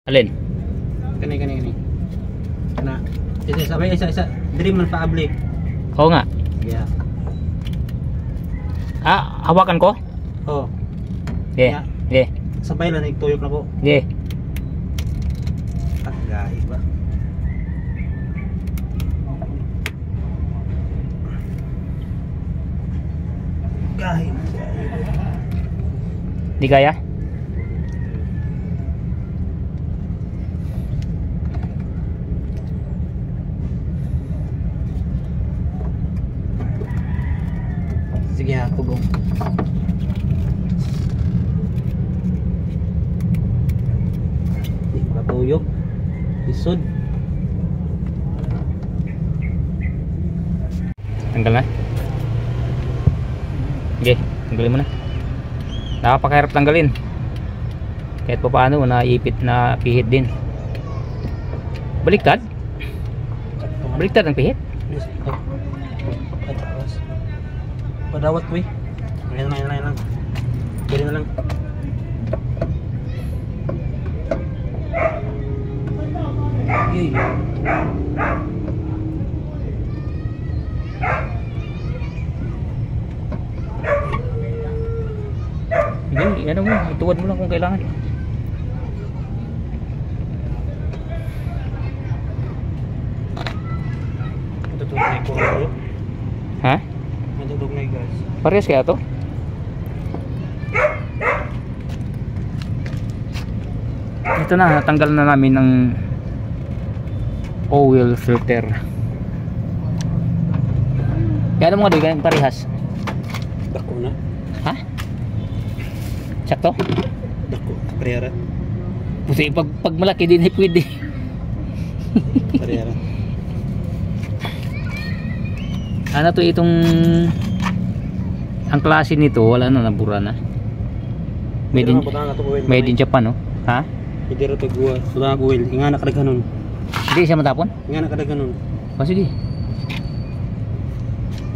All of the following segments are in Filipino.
Alin? Kani. Na. Isa. Dream man paabli. Oo nga. Yeah. Hawakan ko? Oh. Okay. Yeah. Okay. Sabay lang nagtuyok na po. Okay. Tagay ba? Gahin. Di kaya? Sige ha, pugong. Di matuyok. Isod. Tanggal na? Okay, tanggalin mo na. Nakapakahirap tanggalin. Kahit pa paano, naipit na pihit din. Baliktad? Baliktad ang pihit? Padawat ko eh. Ngayon lang. Gari na lang. Yay. Hindi, ano mo, ituwad mo lang kung kailangan. Matutog na yung puro. Ha? Matutog na yung guys. Parehas kaya to? Ito na, natanggal na namin ng oil filter. Kaya ano mga doy, ganyan parehas? Dako na. Ha? Sakto? Dako. Parehara. Kasi pag malaki din ay pwede. Parehara. Ano to itong ang klase nito, wala na, nabura na. Made in Japan, no? Ha? Hindi rin ito guwa. Sudah guwil. Inga nakadaganon. Hindi siya matapon? Inga nakadaganon. O sige.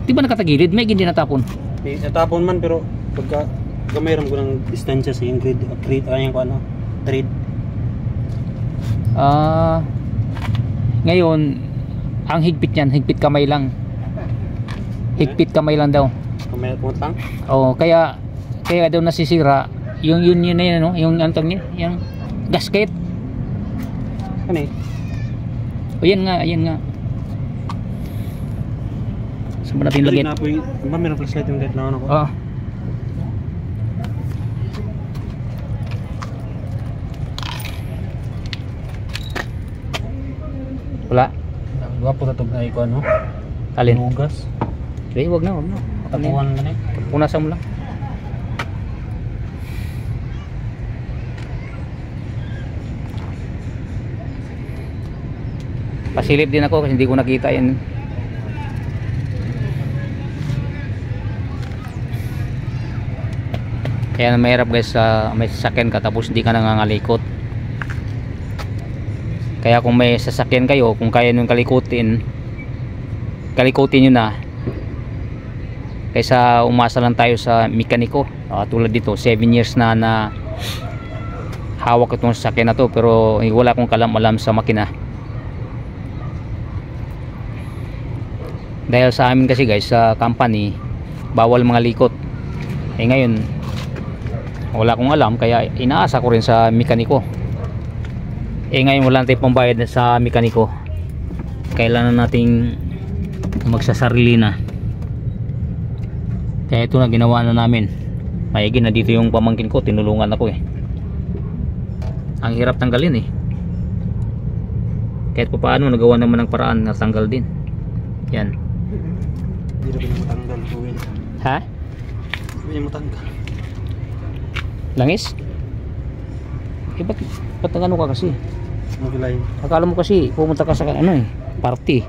Di ba nakatagilid? May hindi natapon. May natapon man pero pagka gamayram ko ng distansya sa yung grade ayang ko ano. Trade. Ngayon ang higpit niyan, higpit kamay lang. Higpit kamay lang daw. Kamay mo lang? Oo, kaya daw nasisira yung yun na yun, no? Yung antong niya, yung gasket. Ano eh? O yan nga. Saan ba natin lagyan? Ba meron flashlight yung dead na ano ko? Oo. Wala. Dua po tatog na iko ano? Alin? Lugas. Okay, wag na. Tapuan na eh. Punasan mo lang. Pasilip din ako kasi hindi ko nakita yan. Kaya mahirap guys, may sasakyan ka tapos hindi ka nangangalikot. Kaya kung may sasakyan kayo, kung kaya nyo kalikutin nyo na kaysa umasa lang tayo sa mekaniko. Tulad dito 7 years na hawak itong sasakyan na to pero wala akong kalam-alam sa makina. Dahil sa amin kasi guys, sa company bawal mga likot. Ngayon wala akong alam kaya inaasa ko rin sa mekaniko. Ngayon wala tayong pambayad sa mekaniko. Kailangan nating magsasarili na. Kaya ito na ginawa na namin. Mayigin na dito yung pamangkin ko, tinulungan ako eh. Ang hirap tanggalin eh. Kahit pa paano nagawa naman ng paraan na tanggal din. Yan. Hindi na pinamutanggal tuwin. Ha? Hindi pinamutanggal. Langis? Ba't ano ka kasi? Magulay. Akala mo kasi pumunta ka sa ano eh, party.